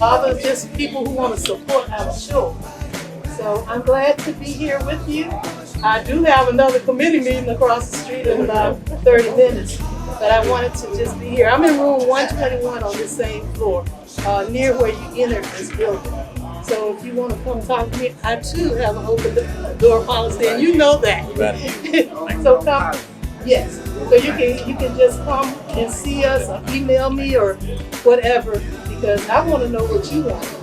other just people who want to support our show. So I'm glad to be here with you. I do have another committee meeting across the street in about 30 minutes, but I wanted to just be here. I'm in room 121 on this same floor, near where you enter this building. So if you want to come talk to me, I too have an open door policy, and you know that. So come, yes. So you can just come and see us, or email me, or whatever, because I want to know what you want.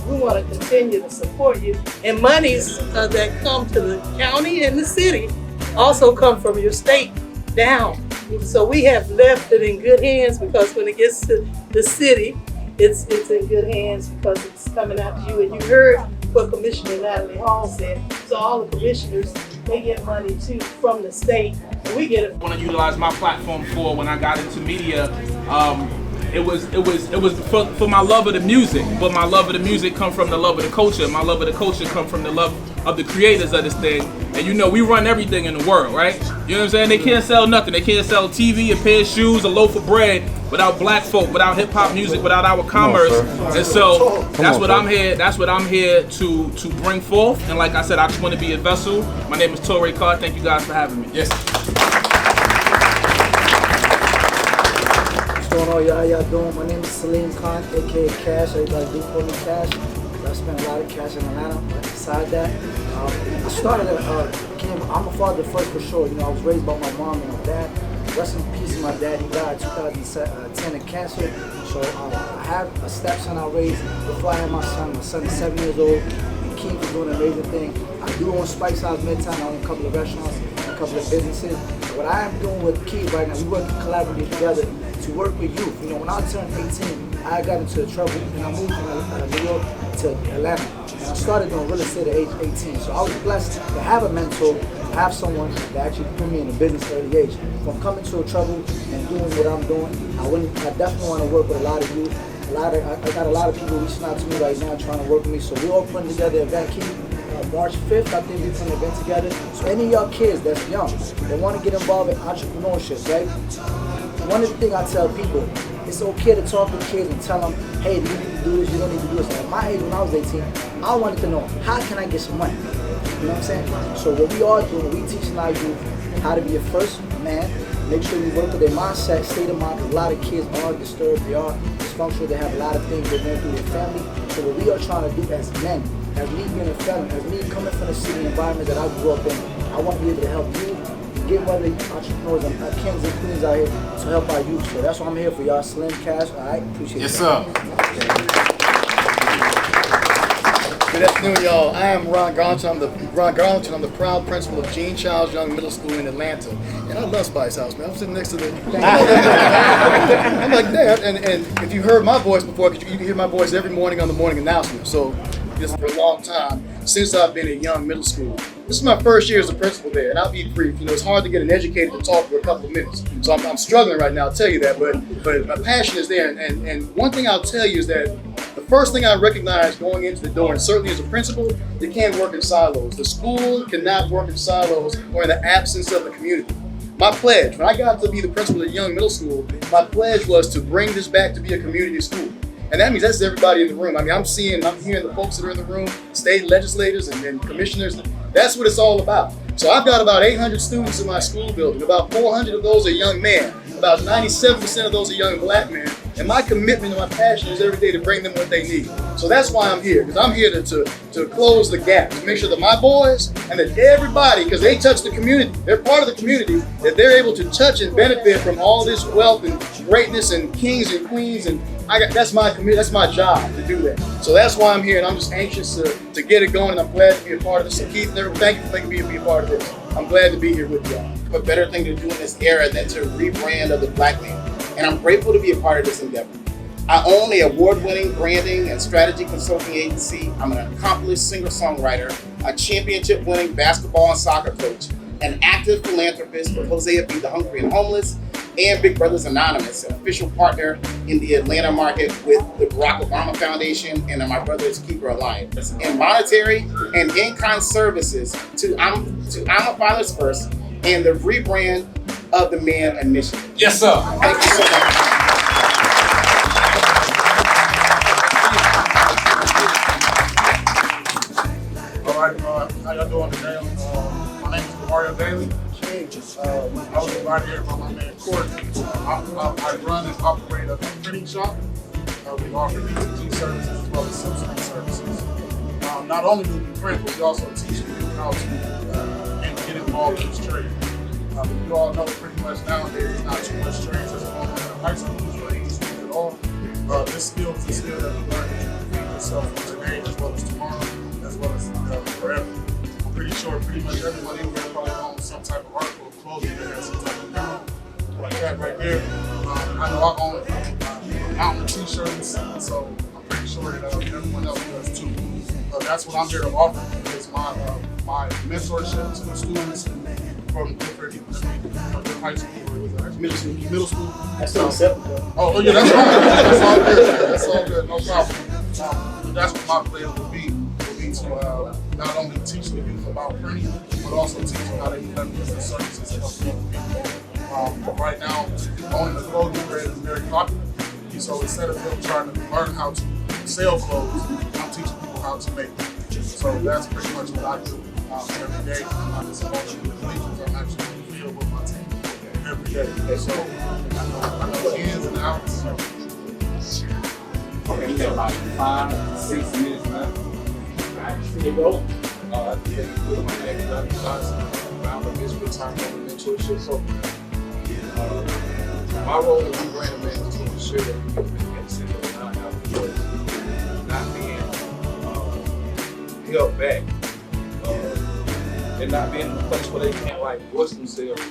We want to continue to support you. And monies that come to the county and the city also come from your state down. So we have left it in good hands, because when it gets to the city, it's in good hands because it's coming out to you. And you heard what Commissioner Natalie Hall said. So all the commissioners, they get money too from the state, and we get it. I want to utilize my platform for when I got into media. It was for my love of the music, but my love of the music come from the love of the culture. My love of the culture come from the love of the creators of this thing. And you know, we run everything in the world, right? You know what I'm saying? They can't sell nothing. They can't sell TV, a pair of shoes, a loaf of bread without black folk, without hip hop music, without our commerce. And so that's what I'm here. That's what I'm here to bring forth. And like I said, I just want to be a vessel. My name is Torrey Carr. Thank you guys for having me. Yes. What's going on, y'all? How y'all doing? My name is Salim Khan, aka Cash. Everybody do call me Cash. I spent a lot of cash in Atlanta. But beside that, I started I'm a father first for sure. You know, I was raised by my mom and my dad. Rest in peace, my dad. He died in 2010 of cancer. So I have a stepson I raised before I had my son. My son is 7 years old. And Keith is doing an amazing thing. I do own Spice House Midtown. I own a couple of restaurants, a couple of businesses. What I am doing with Keith right now, we work collaboratively together to work with youth. You know, when I turned 18, I got into trouble and I moved from New York to Atlanta. And I started doing real estate at age 18. So I was blessed to have a mentor, to have someone that actually put me in the business at an early age. From coming to trouble and doing what I'm doing, I definitely want to work with a lot of youth. I got a lot of people reaching out to me right now trying to work with me. So we're all putting together an event, Keith. March 5th, I think we're putting an event together. So any of y'all kids that's young, that want to get involved in entrepreneurship, right? One of the things I tell people, it's okay to talk to kids and tell them, hey, you need to do this, you don't need to do this. At my age, when I was 18, I wanted to know, how can I get some money? You know what I'm saying? So what we are doing, we teaching our youth how to be a first man, make sure we work with their mindset, state of mind, because a lot of kids are disturbed, they are dysfunctional, they have a lot of things they're going through their family. So what we are trying to do as men, as me being a felon, as me coming from the city environment that I grew up in, I want to be able to help you get one of the entrepreneurs and kings and queens out here to help our youth. So that's why I'm here for y'all. Slim Cash, all right? Appreciate it. Yes, sir. Good afternoon, y'all. I am Ron Garlington. I'm the proud principal of Jean Charles Young Middle School in Atlanta. And I love Spice House, man. I'm sitting next to the... I'm like, damn. And if you heard my voice before, you can hear my voice every morning on the morning announcement. So this for a long time, since I've been at Young Middle School. This is my first year as a principal there, and I'll be brief. You know, it's hard to get an educator to talk for a couple of minutes. So I'm struggling right now, I'll tell you that, but my passion is there. And one thing I'll tell you is that the first thing I recognized going into the door, and certainly as a principal, you can't work in silos. The school cannot work in silos or in the absence of the community. My pledge, when I got to be the principal at Young Middle School, my pledge was to bring this back to be a community school. And that means that's everybody in the room. I mean, I'm hearing the folks that are in the room, state legislators and commissioners. That's what it's all about. So I've got about 800 students in my school building. About 400 of those are young men. About 97% of those are young black men. And my commitment and my passion is every day to bring them what they need. So that's why I'm here, because I'm here to close the gap, to make sure that my boys and that everybody, because they touch the community, they're part of the community, that they're able to touch and benefit from all this wealth and greatness and kings and queens. And that's my commitment, that's my job to do that. So that's why I'm here, and I'm just anxious to get it going, and I'm glad to be a part of this. So Keith, thank you for letting me be a part of this. I'm glad to be here with y'all. What better thing to do in this era than to rebrand of the black man? And I'm grateful to be a part of this endeavor. I own an award-winning branding and strategy consulting agency. I'm an accomplished singer-songwriter, a championship-winning basketball and soccer coach, an active philanthropist with Hosea Feed the Hungry and Homeless, and Big Brothers Anonymous, an official partner in the Atlanta market with the Barack Obama Foundation and My Brother's Keeper Alliance. In monetary and in-kind services to I'm a Father's First and the rebrand of the Man Initiative. Yes, sir. Thank you so much. Run Daily. I was invited here by my man Courtney. I run and operate a printing shop. We offer DPG services as well as subsidy services. Not only do we print, but we also teach people how to and get involved in this trade. You all know pretty much nowadays there's not too much trades that's going on in the high schools or any schools at all. This skill is a skill that you learn that you can feed yourself for today as well as tomorrow, as well as forever. I'm pretty sure pretty much everyone in here probably owns some type of article of clothing that has some type of value. Like that right there. I know I own mountain t-shirts, so I'm pretty sure that everyone else does too. That's what I'm here to offer, is my mentorship to the students from different high school or middle school. That's still acceptable. Oh yeah, that's fine. That's all good. That's all good. No problem. That's what my plan would be to not only teach the youth about printing, but also teach them how they can leverage the services and help people. Right now, owning a clothing brand is very popular. So instead of them trying to learn how to sell clothes, I'm teaching people how to make them. So that's pretty much what I do every day. I'm not just involved in the collegians, I'm actually in the field with my team every day. So I know the ins and outs. Okay, we got about 5-6 minutes left. Here you go. I think it's my name is Donzella. I'm a business retirement mentorship program. My role as Rebrand man is to ensure that we can consider not having choice, not being held back, and not being in a place where they can't like voice themselves.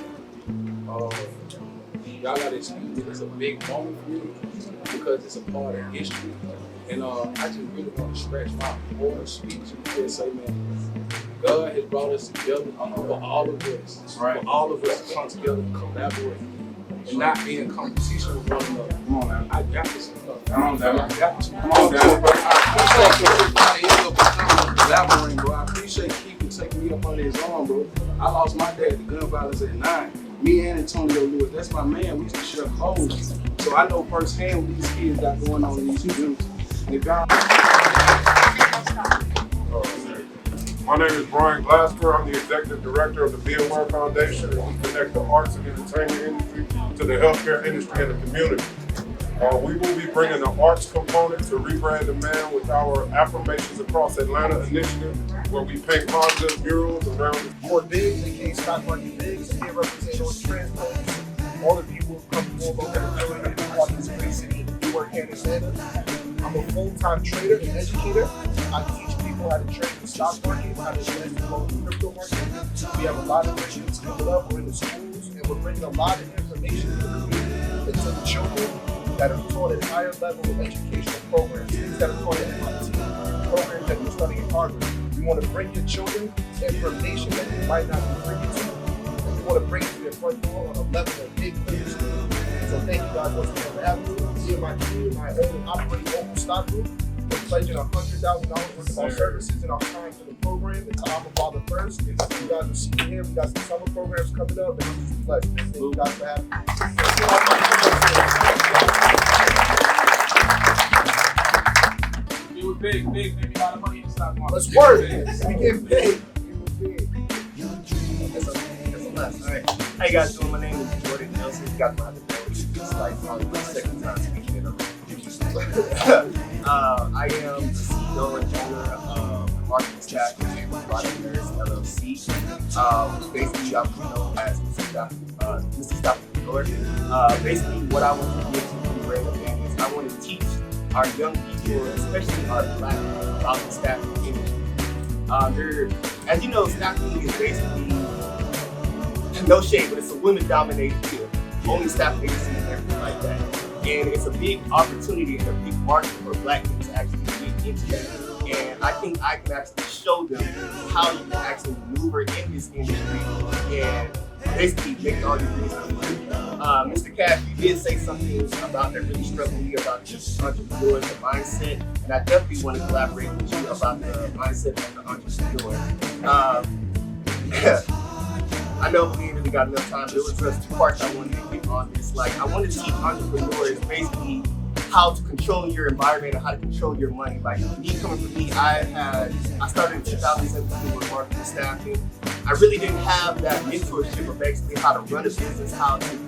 Y'all gotta excuse me, it's a big moment for me because it's a part of history. And I just really want to scratch my whole speech and say, man, God has brought us together for all of us. For all of us to come together and collaborate. And not be in competition with one another. Come on now. I got this stuff. Come on down. I got to. Come on down. I appreciate collaborating, bro. I appreciate Keith taking me up under his arm, bro. I lost my dad to gun violence at 9. Me and Antonio Lewis, that's my man. We used to share clothes. So I know firsthand what these kids got going on in these communities. And if y'all... My name is Brian Glasper. I'm the Executive Director of the Be Aware Foundation, and we connect the arts and entertainment industry to the healthcare industry and the community. We will be bringing the arts component to Rebrand the Man with our Affirmations Across Atlanta initiative, where we paint positive murals around More Biggs, aka Stock Market Biggs, and here representing on transplants. All of you will come from all over the building and part of this great city and work here in Atlanta. I'm a full-time trader and educator. I teach people how to trade the stock market, how to invest in the crypto market. We have a lot of initiatives coming up. We're in the schools, and we're bringing a lot of information to the community and to the children that are taught at higher level of educational programs, things that are taught at MIT, programs that you're studying at Harvard. We want to bring your children information that they might not be privy to, and we want to bring it to their front door on a level that they can understand. So thank you guys once again for having me. Me and my team, I own and operate local stock group. We're pledging $100,000 worth of our services and our time to the program. It's I'm a Father First. You guys will see me here. We got some summer programs coming up, and I'm just blessed. Thank you guys for having me. It was big, maybe a lot of money in the stock market. Let's work. We get paid. That's a blessing. All right. How you guys doing? My name is Jordan Nelson. You guys might have to know me. It's like probably my second time speaking in a I am the CEO and owner of Marketing Staff and Product Nurse LLC. Basically, I'm known as Mr. Stop Lord. Basically, what I want to give to the brand is I want to teach our young people, especially our Black people, about the staffing industry. As you know, staffing is basically, no shade, but it's a women-dominated field. Only staffing agencies and everything like that. And it's a big opportunity and a big market for Black people to actually get into that. And I think I can actually show them how you can actually maneuver in this industry and basically make all your dreams come true. Mr. Cash, you did say something about that really struck me about just entrepreneur and the mindset, and I definitely want to collaborate with you about the mindset of the entrepreneur. I know we ain't really got enough time. There was just 2 parts I wanted to get on this. Like, I want to teach entrepreneurs basically how to control your environment and how to control your money. Like me coming from me, I started in 2017 with marketing staffing. I really didn't have that mentorship of basically how to run a business, how to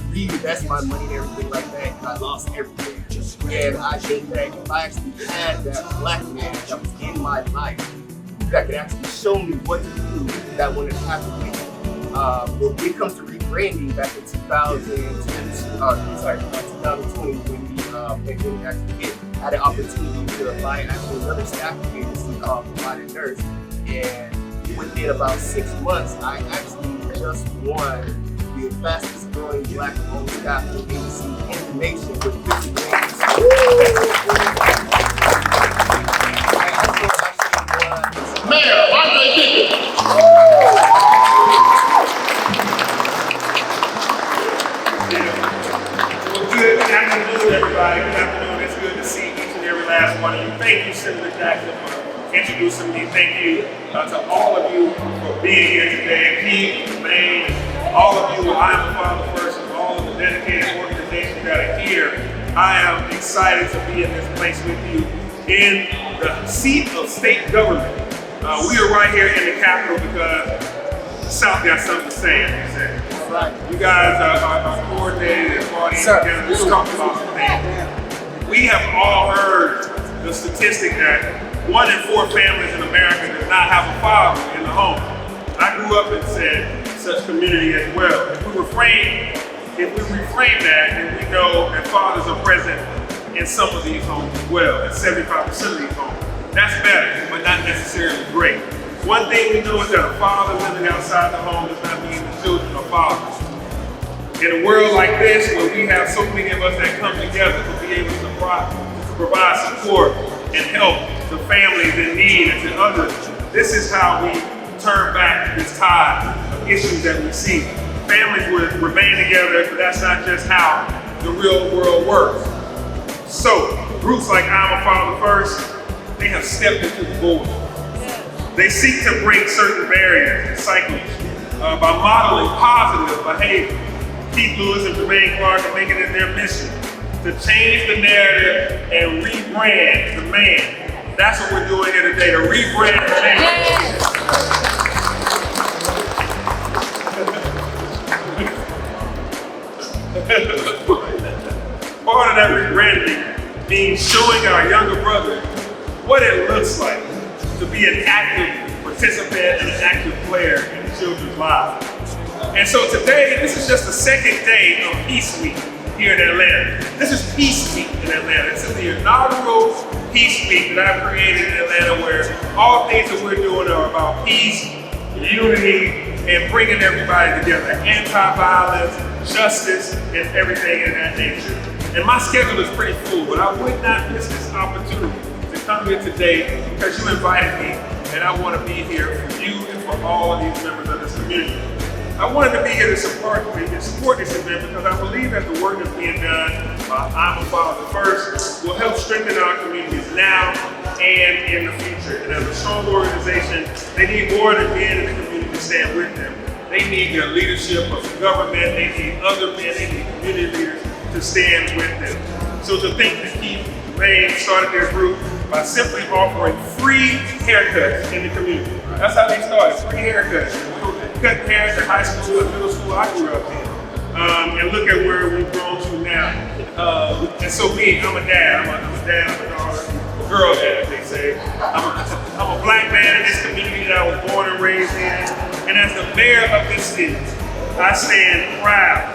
reinvest my money and everything like that, and I lost everything. And I think that if I actually had that black man that was in my life that could actually show me what to do, that wouldn't have happened to me. When it comes to rebranding back in 2020 when the pandemic actually hit, I had an opportunity to apply actually another staffing agency called Provided Nurse. And within about 6 months, I actually just won the fastest growing black-owned staffing agency in the nation with 50 names. I also actually won Mayor, Dickens. Well, good afternoon, everybody. Good afternoon. It's good to see each and every last one of you. Thank you, Senator Jackson, for introducing me. Thank you to all of you for being here today. Pete, Lane, all of you, I am a Father First, and all of the dedicated organizations that are here. I am excited to be in this place with you in the seat of state government. We are right here in the Capitol because the South got something to say, as you said. You guys are coordinated and partying together. Let's talk about some things. We have all heard the statistic that 1 in 4 families in America does not have a father in the home. I grew up in such community as well. If we reframe that, then we know that fathers are present in some of these homes as well, in 75% of these homes. That's better, but not necessarily great. One thing we know is that a father living outside the home does not mean the children are fathers. In a world like this, where we have so many of us that come together to be able to provide support and help the families in need and to others, this is how we turn back this tide of issues that we see. Families would remain together, but that's not just how the real world works. So, groups like I'm a Father First, they have stepped into the void. They seek to break certain barriers and cycles by modeling positive behavior. Keith Lewis and Jermaine Clark are making it their mission to change the narrative and rebrand the man. That's what we're doing here today, to rebrand the man. Part of that rebranding means showing our younger brothers what it looks like to be an active participant and an active player in children's lives. And so today, this is just the second day of Peace Week here in Atlanta. This is Peace Week in Atlanta. This is the inaugural Peace Week that I've created in Atlanta, where all things that we're doing are about peace, unity, and bringing everybody together. Anti-violence, justice, and everything in that nature. And my schedule is pretty full, but I would not miss this opportunity to come here today because you invited me, and I want to be here for you and for all of these members of this community. I wanted to be here to support this event because I believe that the work that's being done by I'm a Father First will help strengthen our communities now and in the future. And as a strong organization, they need more than men in the community to stand with them. They need their leadership of the government, they need other men, they need community leaders to stand with them. So to think that Keith Lane started their group by simply offering free haircuts in the community. That's how they started, free haircuts. We were cutting hair in high school and middle school I grew up in. And look at where we've grown to now. And so me, I'm a dad, I'm a daughter, a girl dad, they say. I'm a black man in this community that I was born and raised in. And as the mayor of this city, I stand proud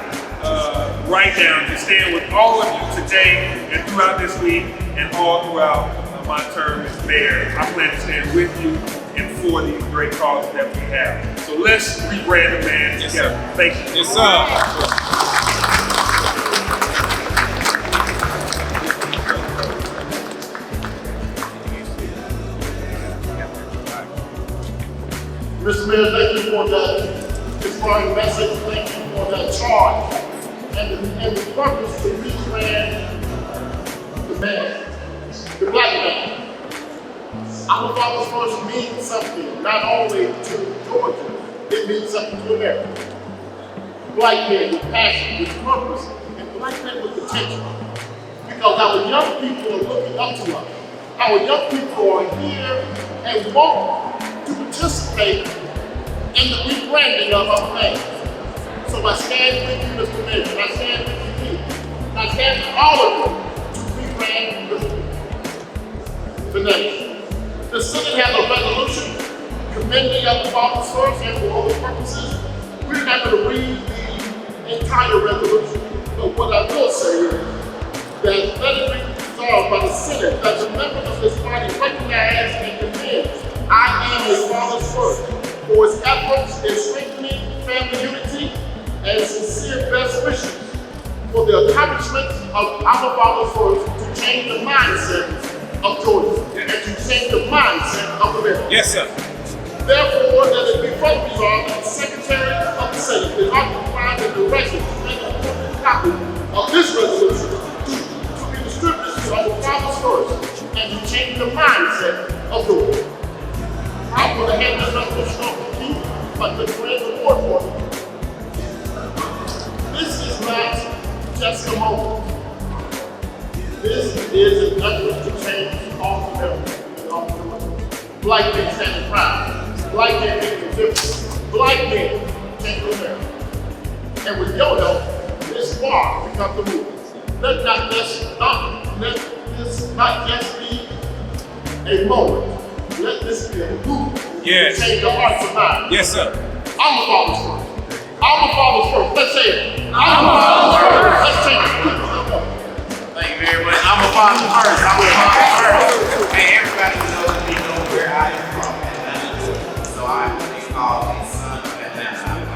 right now to stand with all of you today and throughout this week and all throughout my term as mayor. I plan to stand with you and for these great causes that we have. So let's rebrand the man together. Thank you. Yes, sir. Mr. Mayor, thank you for that inspiring message. Thank you for that charge. And the purpose to rebrand the man, the black man. I'm a Father First means something, not only to Georgia, it means something to America. Black men with passion, with purpose, and black men with potential. Because our young people are looking up to us. Our young people are here and want to participate in the rebranding of our land. So I stand with you, Mr. Mayor. I stand with you. I stand with all of you to rebrand the nation. The Senate has a resolution commending our fathers first and for other purposes. We're not going to read the entire resolution, but what I will say is that let it be resolved by the Senate that the members of this body recognize and commend I am a father's first for his efforts in strengthening family unity and sincere best wishes for the accomplishments of our fathers first to change the mindset of Georgia and to change the mindset of America. Yes, sir. Therefore, that it be further resolved that the Secretary of the Senate is authorized and directed to make a copy of this resolution to be distributed to our fathers first and to change the mindset of Georgia. I'm going to hand this up to Sean Keith, but the friend report for you. This is not just a moment. This is an effort to change all America and all America. Black men standing proud. Black men making a difference. Black men change America. And with your help, this bar becomes the movement. Let this not just be a moment. Let this be a movement. Yes. Change the hearts and minds. Yes, sir. I'm a father's first. I'm a father's first. Let's say it. I'm a father's first. Let's change it. Thank you very much. I'm a father first. I'm a father first. Hey, everybody knows me know where I am from, Atlanta. So I'm what they call a son of Atlanta.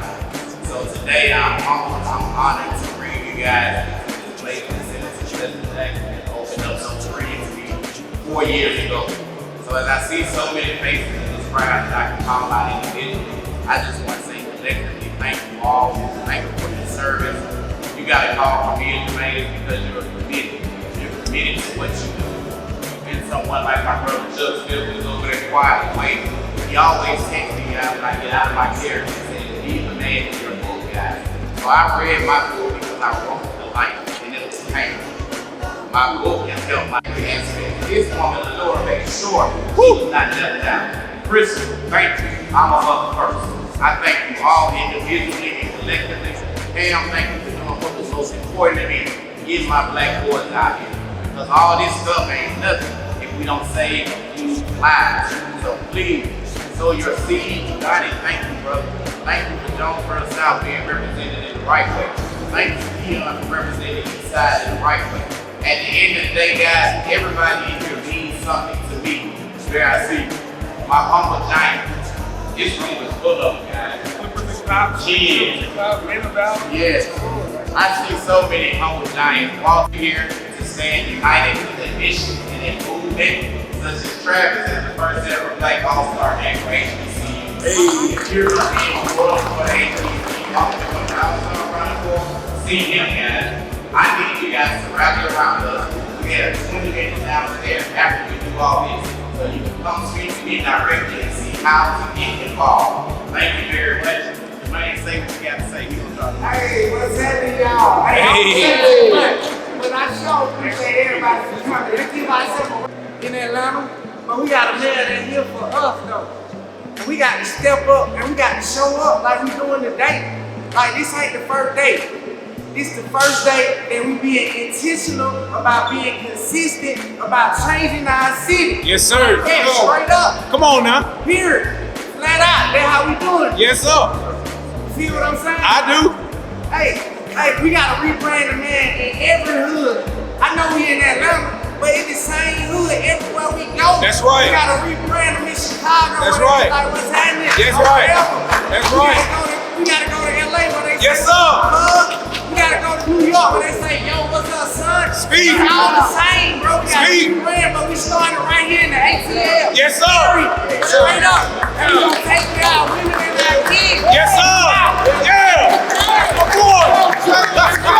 So today I'm honored to bring you guys to this place in Citizen that opened up some trees to me 4 years ago. So as I see so many faces in this crowd that I can call out individually, I just want to say collectively, thank you all. Thank you for your service. You got a call from me and Jermaine because you're committed. You're committed to what you do. You've been someone like my brother Chuck Smith who's over there quiet waiting. He always takes me out when I get out of my character and says, be the man in your book, guys. So I read my book because I wrote the life and it was painful. My book has helped my advancement. This woman, the Lord, makes sure she's not left out. Crystal, thank you. I'm a mother first. I thank you all individually and collectively. Pam, thank you for doing what was most important to me, getting my black boys out here. Because all this stuff ain't nothing if we don't save these lives. So please, sow your seed. Donnie, thank you, brother. Thank you for Jonesboro South being represented in the right way. Thank you for Keon for representing each side in the right way. At the end of the day, guys, everybody in here means something to me. Where I see my humble giant. This room is full of them, guys. Yes. I see so many humble giants walk here to stand united with a mission and a movement, such as Travis as the first ever Black All-Star at HBCU. Hey, you're being world for HBCU. Y'all know what I was running for? See him, guys. I need you guys to rally around us. We have 20 minutes downstairs after we do all this, so you can come speak to me directly and see how to get involved. Thank you very much. Man, say what you got to say. Hey, what's happening, y'all? Hey, but I sure appreciate everybody for coming. Let's give myself in Atlanta, but we got a man in here for us, though. And we got to step up and we got to show up like we doing today. Like, this ain't the first day. This the first day that we being intentional about being consistent about changing our city. Yes, sir. Yeah, straight up. Come on now. Period. Flat out. That's how we doing it. Yes, sir. See what I'm saying? I do. Hey, we gotta rebrand the man in every hood. I know we in Atlanta, but it's the same hood everywhere we go. That's right. We gotta rebrand them in Chicago. That's right. Like what's happening? That's right. That's right. We gotta go to LA where they Yes, say, sir. We gotta go to New York where they say, yo, what's up, son? Speak. It's all the same, bro. We gotta Speak. rebrand, but we started right here in the ATL. Yes, sir. Straight up. And we gonna take care of our women and our kids. Yes, sir. Yeah. Come on. Let's go.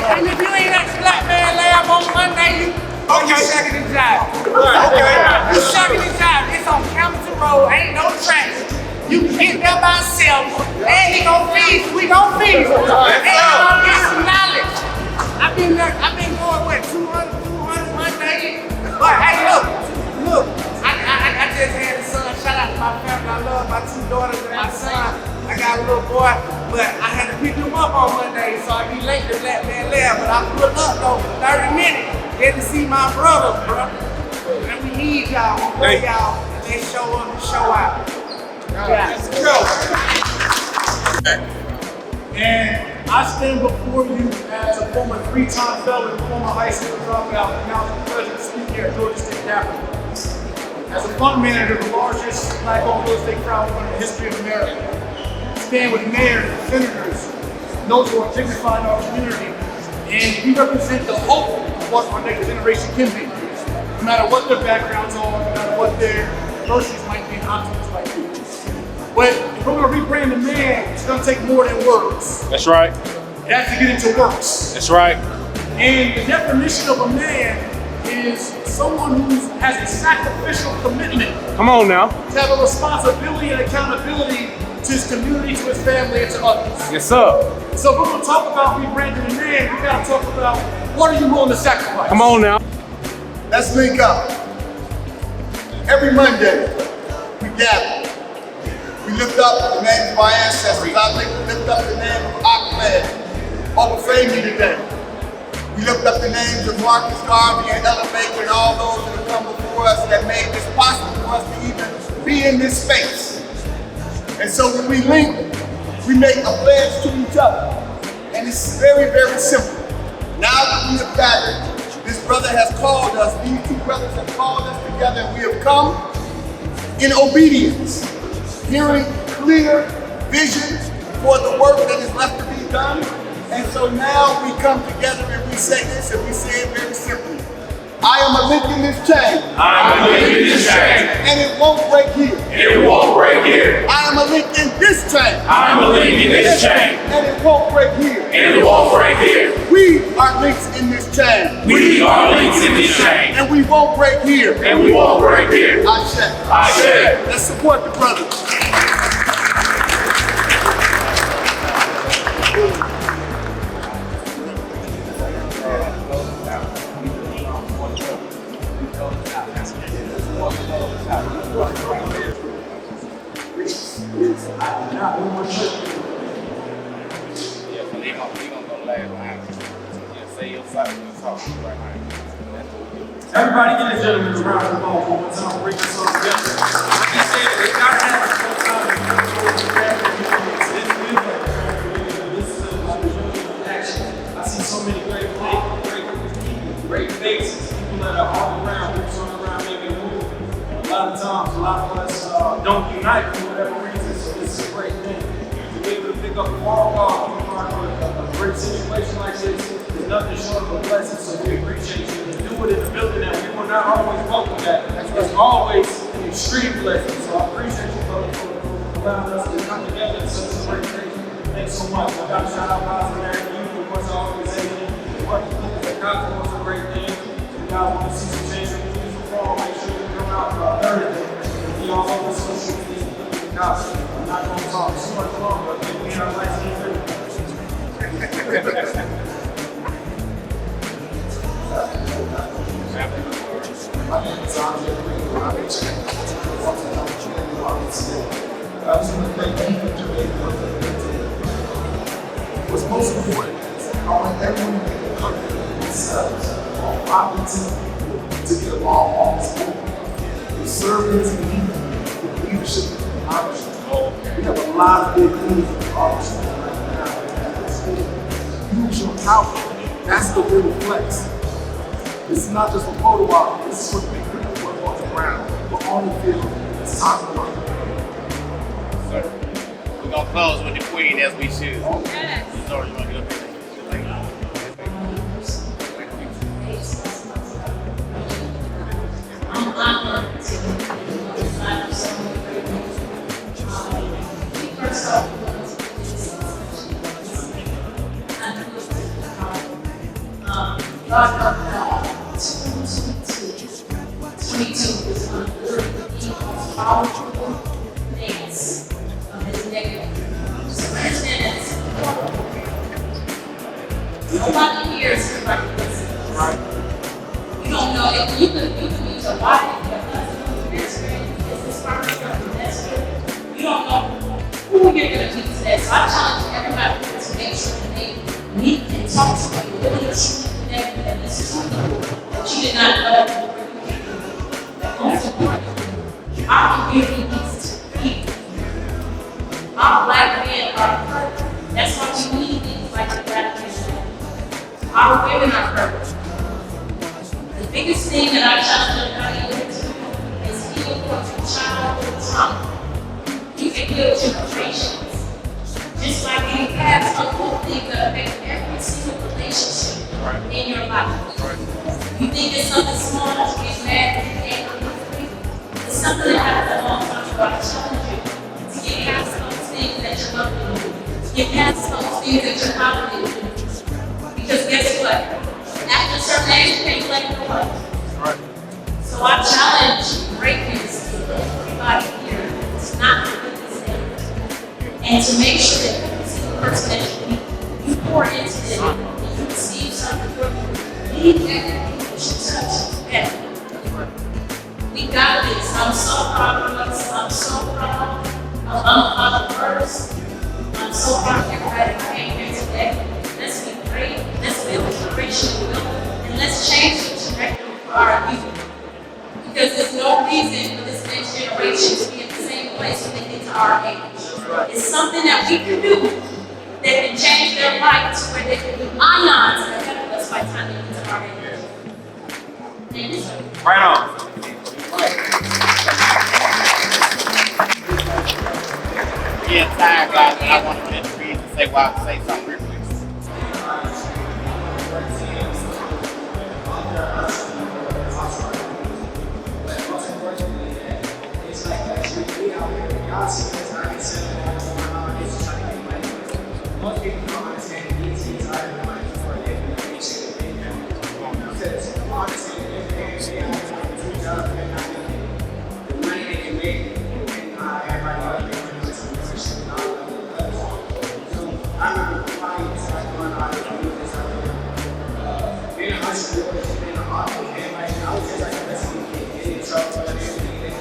And if you ain't at the Black Man Lab on Monday, you shucking the job. Okay. You shucking the job. It's on Campbellton Road. Ain't no traffic. You can get there by yourself. And he gon' feed you. We gon' feed you. And you gon' get some knowledge. I've been going, what, 200 one day? But hey, look, I just had a son. Shout out to my family. I love my 2 daughters and my son. I got a little boy, but I had to pick him up on Monday, so I'd be late to let man live. But I put up though for 30 minutes. Get to see my brothers, bro. And we need y'all. We pray y'all. And they show up and show out. Yeah. Let's go. And I stand before you as a former 3-time felon, former high school dropout, and now the president speaking at Georgia State Capitol. As a fund manager of the largest black-owned real estate crowdfunding in the history of America, stand with mayors and senators, those who are dignified in our community, and we represent the hope of what our next generation can be. No matter what their backgrounds are, no matter what their virtues might be and options might be. But if we're going to rebrand the man, it's going to take more than words. That's right. It has to get into works. That's right. And the definition of a man is someone who has a sacrificial commitment. Come on now. To have a responsibility and accountability to his community, to his family, and to others. Yes, sir. So if we're going to talk about rebranding the man, we got to talk about what are you willing to sacrifice? Come on now. Let's link up. Every Monday, we gather. We lift up the name of our ancestors. I lift up the name of Ahmed over me today. We lift up the names of Marcus Garvey and Ella Baker and all those that have come before us that made this possible for us to even be in this space. And so when we link, we make a pledge to each other. And it's very, very simple. Now that we have gathered, this brother has called us, these 2 brothers have called us together, and we have come in obedience, hearing clear vision for the work that is left to be done. And so now we come together and we say this, and we say it very simply. I am a link in this chain. I am a link in this chain. And it won't break here. It won't break here. I am a link in this chain. I am a link in this chain. And it won't break here. And it won't break here. We are links in this chain. We are links in this chain. And we won't break here. And we won't break here. I said. Let's support the brothers. Everybody give this gentleman a round of applause one more time. Bring this all together. Like I said, they gotta have some time this is a action. I see so many great faces, people that are all around, boots on the ground, making a move. A lot of times, a lot of us don't unite for whatever reason, so this is a great thing. To be able to pick up a phone call, be part of a great situation like this is nothing short of a blessing, so we appreciate you. In the building that we were not always welcome at. It's always an extreme blessing. So I appreciate you for allowing us to come together in such a great day. Thanks so much. I got to shout out Positive American Youth for what's organization. What the gospel was a great thing. If you guys want to see some change in the music form, make sure you come out Thursday. Be all over social media with the gospel. I'm not going to talk too much longer, but we have like what's most important is I want everyone to be comfortable with themselves, opportunity to get along on this board. We serve as a leadership and leadership. We have a lot of big things in our school right now. Use your power. That's the real flex. This is not just a photo op. This is what we really work on the ground. We're on the field. It's time to work. We're going to close with the queen as we should. Yes. Sorry, you want to get up here? I'm honored to be inside of so many great people. First off, God help God. 22 is under the most powerful things of his negative. So understand that Nobody hears everybody listens. You don't know if you could meet your wife, your husband, your best friend, your business partner, your investor. You don't know who you're going to meet today. So I challenge everybody to make sure that they meet and talk to you, really truly connect and listen to you that you did not know before you came. Most importantly, our community needs to be. Our black men are perfect. That's why we need things like the Black Men. Our women are perfect. The biggest thing that I challenge everybody to do is heal from childhood trauma. You can heal generations. Just like you have uncle things that affect every single relationship in your life. You think it's something small, you get mad, you get angry. It's something that happens a long time ago. I challenge you to get past those things that you're not doing. Get past those things that you're not doing. Because guess what? After a certain age, you can't let go of it. So I challenge greatness to everybody here. It's not good to say. And to make sure that every single person that you meet, you pour into them and you receive something from them. Leave everything that you touch better. We got this. I'm so proud of us. I'm so proud of first. I'm so proud of everybody who came here today. Let's be great. Let's build a generational wealth. And let's change the trajectory for our youth. Because there's no reason for this next generation to be in the same place when they get to our age. It's something that we can do that can change their life to where they can be ions ahead of us by the time they get to our age. Thank you, sir. Right on. Yeah, time, guys, and I want to introduce and say why I say something real quick. Most people don't understand the DTs are in the money for a living. Because people understand they have two jobs, they're not making the money they can make, and everybody else they want to do some position and all of that. So I remember before it's like going on and doing this out there. Being a high school coach, being an author, and like I was just like a listening kid, getting in trouble for everything.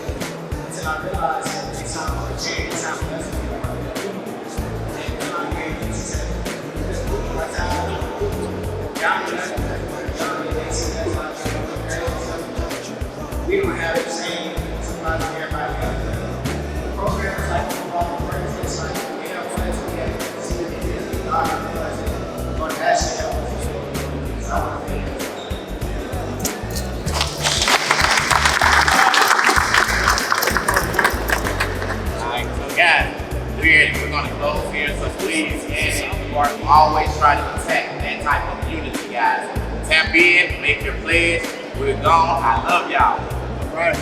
Until I realized that it's time for a change, it's time for us to be a part of the people. We don't have the same somebody everybody else. Programs like football, programs like we have friends we have to see what it is. But that's it. Alright, so guys, we're going to close here, so please, and always try to protect that type of unity, guys. Tap in, make your pledge. We're gone. I love y'all. All right.